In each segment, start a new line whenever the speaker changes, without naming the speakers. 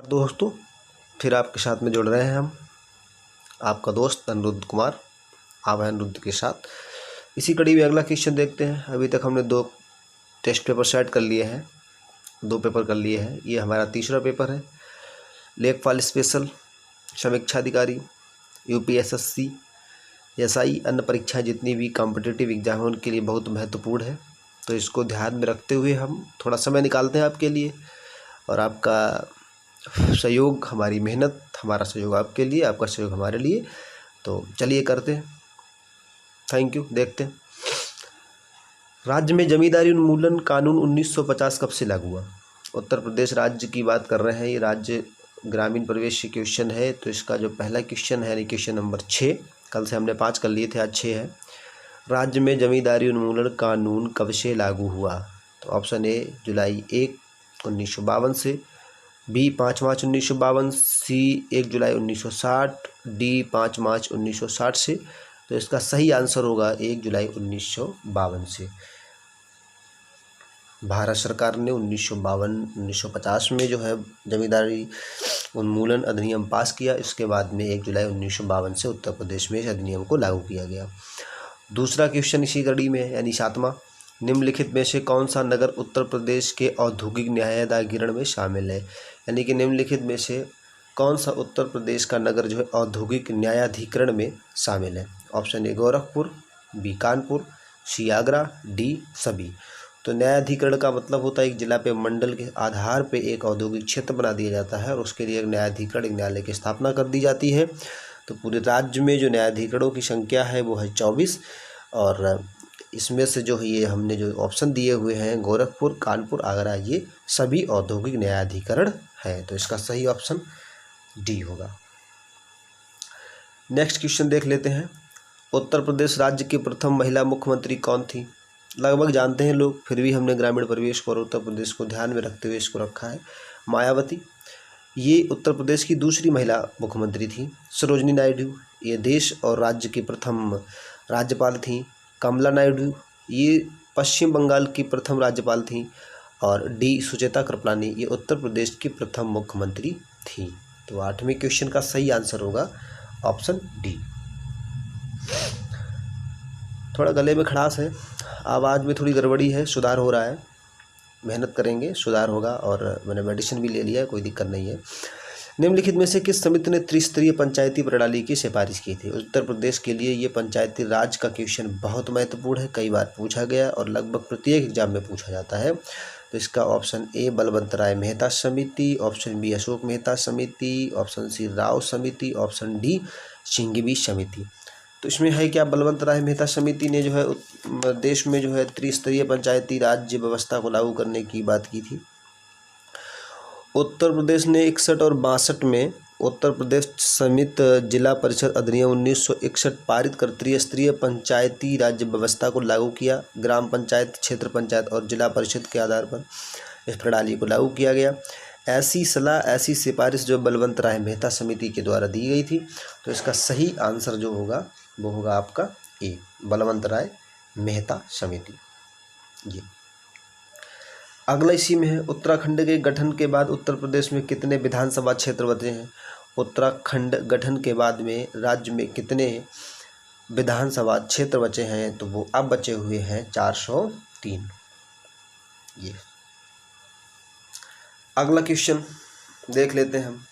दोस्तों, फिर आपके साथ में जुड़ रहे हैं हम, आपका दोस्त अनिरुद्ध कुमार। आप हैं अनिरुद्ध के साथ। इसी कड़ी में अगला क्वेश्चन देखते हैं। अभी तक हमने 2 टेस्ट पेपर सेट कर लिए हैं, 2 पेपर कर लिए हैं। ये हमारा तीसरा पेपर है। लेखपाल स्पेशल, समीक्षा अधिकारी, यूपीएसएससी, एसआई, अन्य परीक्षाएं जितनी भी कॉम्पिटिटिव एग्जाम हैं उनके लिए बहुत महत्वपूर्ण है। तो इसको ध्यान में रखते हुए हम थोड़ा समय निकालते हैं आपके लिए, और आपका सहयोग हमारी मेहनत, हमारा सहयोग आपके लिए, आपका सहयोग हमारे लिए। तो चलिए करते हैं। Thank you. देखते हैं, राज्य में जमींदारी उन्मूलन कानून 1950 कब से लागू हुआ? उत्तर प्रदेश राज्य की बात कर रहे हैं। ये राज्य ग्रामीण प्रवेश से क्वेश्चन है। तो इसका जो पहला क्वेश्चन है, क्वेश्चन नंबर 6, कल से हमने 5 कर लिए थे, आज 6 है। राज्य में जमींदारी उन्मूलन कानून कब से लागू हुआ? तो ऑप्शन ए जुलाई 1, 1952 से, बी 5 मार्च 1952, सी 1 जुलाई 1960, डी 5 मार्च 1960 से। तो इसका सही आंसर होगा 1 जुलाई 1952 से। भारत सरकार ने 1950 में जो है जमींदारी उन्मूलन अधिनियम पास किया। इसके बाद में 1 जुलाई 1952 से उत्तर प्रदेश में इस अधिनियम को लागू किया गया। दूसरा क्वेश्चन इसी कड़ी में है, यानी 7वां। निम्नलिखित में से कौन सा नगर उत्तर प्रदेश के औद्योगिक न्यायाधिकरण में शामिल है? यानी कि निम्नलिखित में से कौन सा उत्तर प्रदेश का नगर जो है औद्योगिक न्यायाधिकरण में शामिल है? Option A Gorakhpur, B Kanpur, C Agra, D सभी। तो न्यायाधिकरण का मतलब होता है एक जिला पे मंडल के आधार पे एक औद्योगिक क्षेत्र बना दिया जाता है और उसके लिए एक न्यायाधिकरण, एक न्यायालय की स्थापना कर दी जाती है। तो पूरे राज्य में जो न्यायाधिकरणों की संख्या है वो है 24, और इसमें से जो है ये हमने जो ऑप्शन दिए हुए हैं गोरखपुर, कानपुर, आगरा, ये सभी औद्योगिक न्यायाधिकरण है। तो इसका सही ऑप्शन डी होगा। नेक्स्ट क्वेश्चन देख लेते हैं। उत्तर प्रदेश राज्य की प्रथम महिला मुख्यमंत्री कौन थी? लगभग जानते हैं लोग, फिर भी हमने ग्रामीण परिवेश और उत्तर प्रदेश को ध्यान में रखते हुए इसको रखा है। मायावती, ये उत्तर प्रदेश की दूसरी महिला मुख्यमंत्री थी। सरोजनी नायडू, ये देश और राज्य की प्रथम राज्यपाल थी। कमला नायडू, ये पश्चिम बंगाल की प्रथम राज्यपाल थी। और डी सुचेता कृपलानी, ये उत्तर प्रदेश की प्रथम मुख्यमंत्री थी। तो 8वें क्वेश्चन का सही आंसर होगा ऑप्शन डी। थोड़ा गले में खड़ास है, आवाज़ में थोड़ी गड़बड़ी है, सुधार हो रहा है, मेहनत करेंगे, सुधार होगा। और मैंने मेडिसिन भी ले लिया है, कोई दिक्कत नहीं है। निम्नलिखित में से किस समिति ने त्रिस्तरीय पंचायती प्रणाली की सिफारिश की थी? उत्तर प्रदेश के लिए ये पंचायती राज का क्वेश्चन बहुत महत्वपूर्ण है, कई बार पूछा गया और लगभग प्रत्येक एग्जाम में पूछा जाता है। तो इसका ऑप्शन ए बलवंत राय मेहता समिति, ऑप्शन बी अशोक मेहता समिति, ऑप्शन सी राव समिति, ऑप्शन डी सिंघवी समिति। तो इसमें है क्या, बलवंत राय मेहता समिति ने जो है देश में जो है त्रिस्तरीय पंचायती राज्य व्यवस्था को लागू करने की बात की थी। उत्तर प्रदेश ने 61 और 62 में उत्तर प्रदेश समिति जिला परिषद अधिनियम 1961 पारित कर त्रिस्तरीय पंचायती राज्य व्यवस्था को लागू किया। ग्राम पंचायत, क्षेत्र पंचायत और जिला परिषद के आधार पर इस प्रणाली को लागू किया गया। ऐसी सलाह, ऐसी सिफारिश जो बलवंत राय मेहता समिति के द्वारा दी गई थी। तो इसका सही आंसर जो होगा वो होगा आपका ए बलवंत राय मेहता समिति। ये अगला इसी में है, उत्तराखंड के गठन के बाद उत्तर प्रदेश में कितने विधानसभा क्षेत्र बचे हैं? उत्तराखंड गठन के बाद में राज्य में कितने विधानसभा क्षेत्र बचे हैं? तो वो अब बचे हुए हैं 403। ये अगला क्वेश्चन देख लेते हैं हम।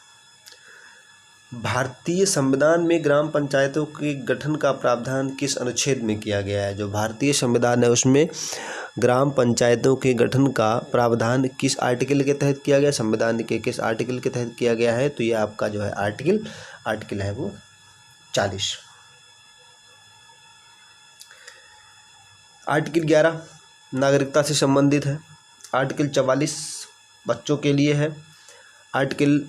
भारतीय संविधान में ग्राम पंचायतों के गठन का प्रावधान किस अनुच्छेद में किया गया है? जो भारतीय संविधान है उसमें ग्राम पंचायतों के गठन का प्रावधान किस आर्टिकल के तहत किया गया, संविधान के किस आर्टिकल के तहत किया गया है? तो ये आपका जो है आर्टिकल है वो 40। आर्टिकल 11 नागरिकता से संबंधित है। आर्टिकल 44 बच्चों के लिए है। आर्टिकल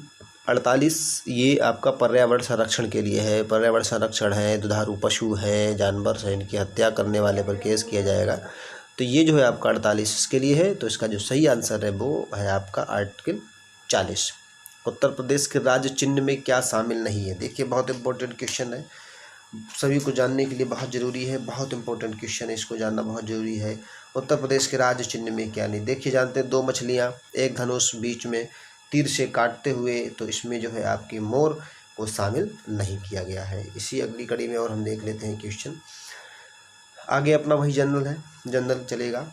48 ये आपका पर्यावरण संरक्षण के लिए है। पर्यावरण संरक्षण है, दुधारू पशु है, जानवर है, इनकी हत्या करने वाले पर केस किया जाएगा। तो ये जो है आपका 48 इसके लिए है। तो इसका जो सही आंसर है वो है आपका आर्टिकल 40। उत्तर प्रदेश के राज्य चिन्ह में क्या शामिल नहीं है? देखिए बहुत इंपॉर्टेंट क्वेश्चन है, सभी को जानने के लिए बहुत ज़रूरी है, बहुत इंपॉर्टेंट क्वेश्चन है, इसको जानना बहुत ज़रूरी है। उत्तर प्रदेश के राज्य चिन्ह में क्या नहीं? देखिए जानते हैं, 2 मछलियाँ, 1 धनुष, बीच में तीर से काटते हुए, तो इसमें जो है आपकी मोर को शामिल नहीं किया गया है। इसी अगली कड़ी में और हम देख लेते हैं क्वेश्चन। आगे अपना वही जनरल है, जनरल चलेगा।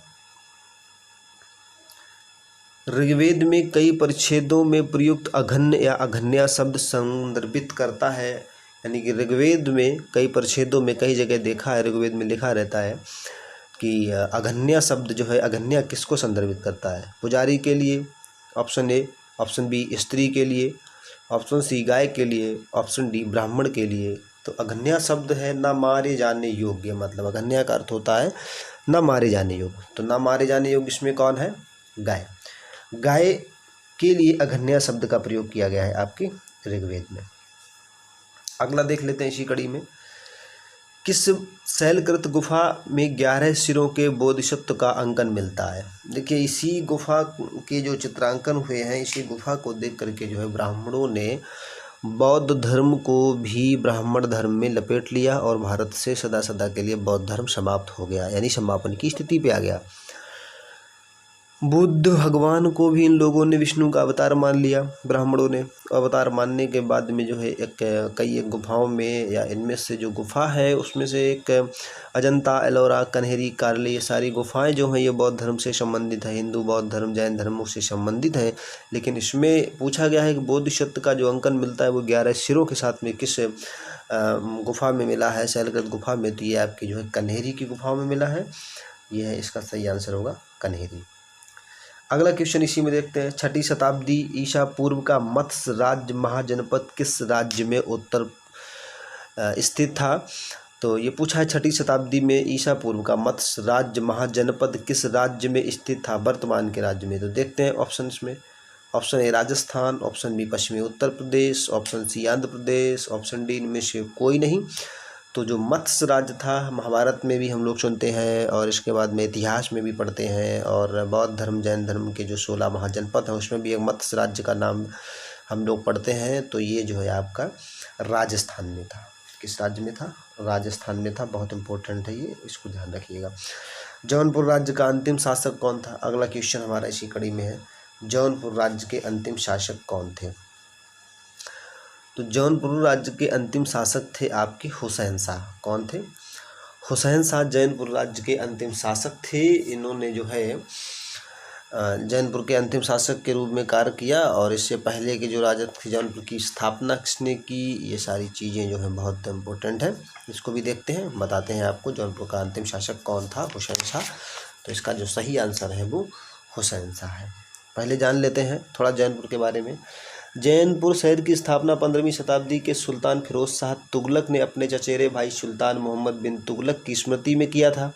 ऋग्वेद में कई परिच्छेदों में प्रयुक्त अघन्य या अघन्या शब्द संदर्भित करता है। यानी कि ऋग्वेद में कई परिच्छेदों में कई जगह देखा है, ऋग्वेद में लिखा रहता है कि अघन्या शब्द जो है, अघन्या किसको संदर्भित करता है? पुजारी के लिए, ऑप्शन ए, ऑप्शन बी स्त्री के लिए, ऑप्शन सी गाय के लिए, ऑप्शन डी ब्राह्मण के लिए। तो अघन्या शब्द है न मारे जाने योग्य, मतलब अघन्या का अर्थ होता है न मारे जाने योग्य। तो न मारे जाने योग्य इसमें कौन है? गाय। गाय के लिए अघन्या शब्द का प्रयोग किया गया है आपके ऋग्वेद में। अगला देख लेते हैं इसी कड़ी में। किस शैलकृत गुफा में 11 सिरों के बोधिसत्व का अंकन मिलता है? देखिए, इसी गुफा के जो चित्रांकन हुए हैं, इसी गुफा को देख करके जो है ब्राह्मणों ने बौद्ध धर्म को भी ब्राह्मण धर्म में लपेट लिया और भारत से सदा सदा के लिए बौद्ध धर्म समाप्त हो गया, यानी समापन की स्थिति पे आ गया। बुद्ध भगवान को भी इन लोगों ने विष्णु का अवतार मान लिया, ब्राह्मणों ने। अवतार मानने के बाद में जो है कई गुफाओं में, या इनमें से जो गुफा है उसमें से एक अजंता, एलोरा, कन्हेरी, कार्ले, ये सारी गुफाएं जो हैं ये बौद्ध धर्म से संबंधित है, हिंदू, बौद्ध धर्म, जैन धर्मों से संबंधित है। लेकिन इसमें पूछा गया है कि बोधिसत्व का जो अंकन मिलता है वो 11 सिरों के साथ में किस गुफा में मिला है? शैलकृत गुफा में। तो ये आपकी जो है कन्हेरी की गुफाओं में मिला है। ये है, इसका सही आंसर होगा कन्हेरी। अगला क्वेश्चन इसी में देखते हैं। 6ठी शताब्दी ईसा पूर्व का मत्स्य राज्य महाजनपद किस राज्य में उत्तर स्थित था? तो ये पूछा है 6ठी शताब्दी में ईसा पूर्व का मत्स्य राज्य महाजनपद किस राज्य में स्थित था, वर्तमान के राज्य में। तो देखते हैं ऑप्शन में। Option A Rajasthan, option B पश्चिमी Uttar Pradesh, option C Andhra Pradesh, option D इनमें से कोई नहीं। तो जो मत्स्य राज्य था, महाभारत में भी हम लोग सुनते हैं और इसके बाद में इतिहास में भी पढ़ते हैं, और बौद्ध धर्म, जैन धर्म के जो 16 महाजनपद हैं उसमें भी एक मत्स्य राज्य का नाम हम लोग पढ़ते हैं। तो ये जो है आपका राजस्थान में था। किस राज्य में था? राजस्थान में था। बहुत इंपॉर्टेंट है ये, इसको ध्यान रखिएगा। जौनपुर राज्य का अंतिम शासक कौन था? अगला क्वेश्चन हमारा इसी कड़ी में है। जौनपुर राज्य के अंतिम शासक कौन थे? तो जौनपुर राज्य के अंतिम शासक थे आपके हुसैन शाह। कौन थे? हुसैन शाह जौनपुर राज्य के अंतिम शासक थे। इन्होंने जो है जौनपुर के अंतिम शासक के रूप में कार्य किया, और इससे पहले के जो राजा थे जौनपुर की स्थापना किसने की, ये सारी चीज़ें जो हैं बहुत इम्पोर्टेंट है। इसको भी देखते हैं, बताते हैं आपको जौनपुर का अंतिम शासक कौन था, हुसैन शाह। तो इसका जो सही आंसर है वो हुसैन शाह है। पहले जान लेते हैं थोड़ा जौनपुर के बारे में। जौनपुर शहर की स्थापना 15वीं शताब्दी के सुल्तान फिरोज शाह तुगलक ने अपने चचेरे भाई सुल्तान मोहम्मद बिन तुगलक की स्मृति में किया था।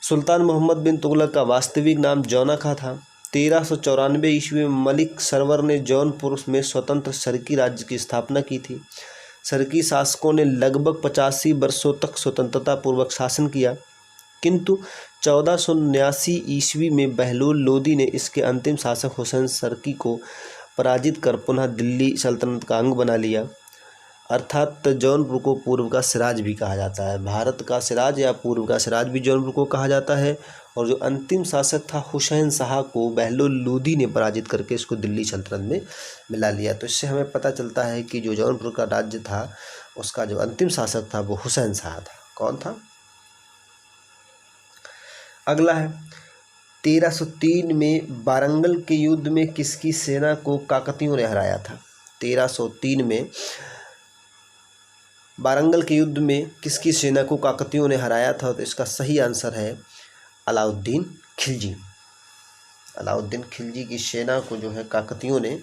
सुल्तान मोहम्मद बिन तुगलक का वास्तविक नाम जौनखा था। 1394 ईस्वी में मलिक सरवर ने जौनपुर में स्वतंत्र सरकी राज्य की स्थापना की थी। सरकी शासकों ने लगभग 85 वर्षों तक स्वतंत्रता पूर्वक शासन किया, किंतु 1479 ईस्वी में बहलोल लोदी ने इसके अंतिम शासक हुसैन सरकी को पराजित कर पुनः दिल्ली सल्तनत का अंग बना लिया। अर्थात जौनपुर को पूर्व का सिराज भी कहा जाता है। भारत का सिराज या पूर्व का सिराज भी जौनपुर को कहा जाता है। और जो अंतिम शासक था हुसैन शाह को बहलोल लोदी ने पराजित करके इसको दिल्ली सल्तनत में मिला लिया। तो इससे हमें पता चलता है कि जो जौनपुर का राज्य था उसका जो अंतिम शासक था वो हुसैन शाह था। कौन था? अगला है 1303 में वारंगल के युद्ध में किसकी सेना को काकतियों ने हराया था? 1303 में वारंगल के युद्ध में किसकी सेना को काकतियों ने हराया था? तो इसका सही आंसर है अलाउद्दीन खिलजी। अलाउद्दीन खिलजी की सेना को जो है काकतियों ने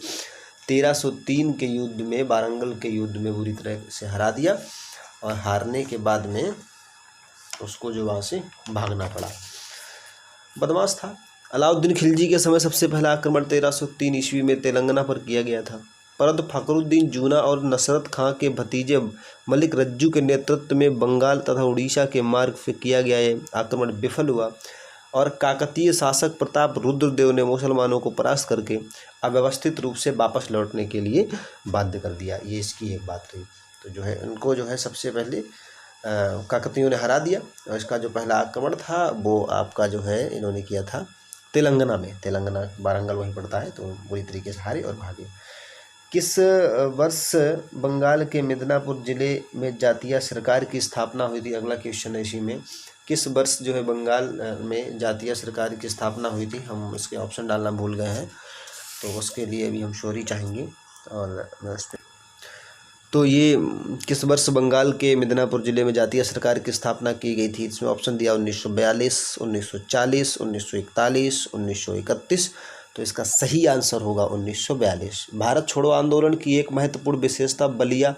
1303 के युद्ध में, वारंगल के युद्ध में बुरी तरह से हरा दिया, और हारने के बाद में उसको जो वहाँ से भागना पड़ा। बदमाश था। अलाउद्दीन खिलजी के समय सबसे पहला आक्रमण 1303 ईस्वी में तेलंगाना पर किया गया था, परंतु फखरुद्दीन जूना और नसरत खां के भतीजे मलिक रज्जू के नेतृत्व में बंगाल तथा उड़ीसा के मार्ग से किया गया ये आक्रमण विफल हुआ, और काकतीय शासक प्रताप रुद्रदेव ने मुसलमानों को परास्त करके अव्यवस्थित रूप से वापस लौटने के लिए बाध्य कर दिया। ये इसकी एक बात रही। तो जो है उनको जो है सबसे पहले काकतियों ने हरा दिया, और इसका जो पहला आक्रमण था वो आपका जो है इन्होंने किया था तेलंगाना वारंगल वहीं पड़ता है, तो बुरी तरीके से हारे और भागे। किस वर्ष बंगाल के मिदनापुर जिले में जातीय सरकार की स्थापना हुई थी? अगला क्वेश्चन है इसी में। किस वर्ष जो है बंगाल में जातीय सरकार की स्थापना हुई थी? हम इसके ऑप्शन डालना भूल गए हैं, तो उसके लिए भी हम सॉरी चाहेंगे। और तो ये किस वर्ष बंगाल के मिदनापुर जिले में जातीय सरकार की स्थापना की गई थी? इसमें ऑप्शन दिया 1942, 1940, 1941, 1931। तो इसका सही आंसर होगा 1942। भारत छोड़ो आंदोलन की एक महत्वपूर्ण विशेषता बलिया,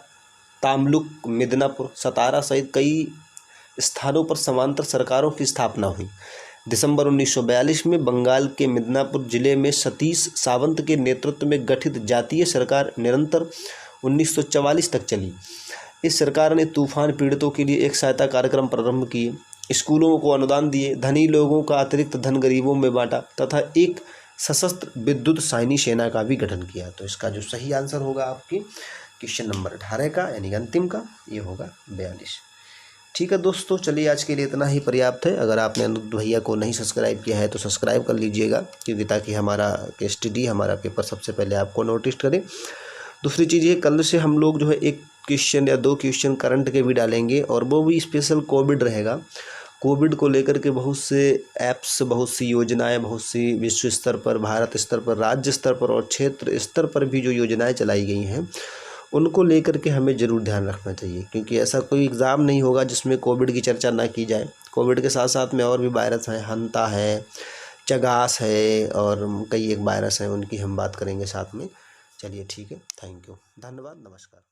तामलुक, मिदनापुर, सतारा सहित कई स्थानों पर समांतर सरकारों की स्थापना हुई। दिसंबर 1942 में बंगाल के मिदनापुर जिले में सतीश सावंत के नेतृत्व में गठित जातीय सरकार निरंतर 1944 तक चली। इस सरकार ने तूफान पीड़ितों के लिए एक सहायता कार्यक्रम प्रारंभ किए, स्कूलों को अनुदान दिए, धनी लोगों का अतिरिक्त धन गरीबों में बांटा तथा एक सशस्त्र विद्युत सैनिक सेना का भी गठन किया। तो इसका जो सही आंसर होगा आपके क्वेश्चन नंबर 18 का, यानी अंतिम का, ये होगा 42। ठीक है दोस्तों, चलिए आज के लिए इतना ही पर्याप्त है। अगर आपने अनुज भैया को नहीं सब्सक्राइब किया है तो सब्सक्राइब कर लीजिएगा, क्योंकि ताकि हमारा STD हमारा पेपर सबसे पहले आपको नोटिस करे। दूसरी चीज़ ये, कल से हम लोग जो है एक क्वेश्चन या 2 क्वेश्चन करंट के भी डालेंगे, और वो भी स्पेशल कोविड रहेगा। कोविड को लेकर के बहुत से ऐप्स, बहुत सी योजनाएं, बहुत सी विश्व स्तर पर, भारत स्तर पर, राज्य स्तर पर और क्षेत्र स्तर पर भी जो योजनाएं चलाई गई हैं, उनको लेकर के हमें ज़रूर ध्यान रखना चाहिए, क्योंकि ऐसा कोई एग्ज़ाम नहीं होगा जिसमें कोविड की चर्चा ना की जाए। कोविड के साथ साथ में और भी वायरस हैं, हंता है, चगास है, और कई एक वायरस हैं, उनकी हम बात करेंगे साथ में। चलिए ठीक है, थैंक यू, धन्यवाद, नमस्कार।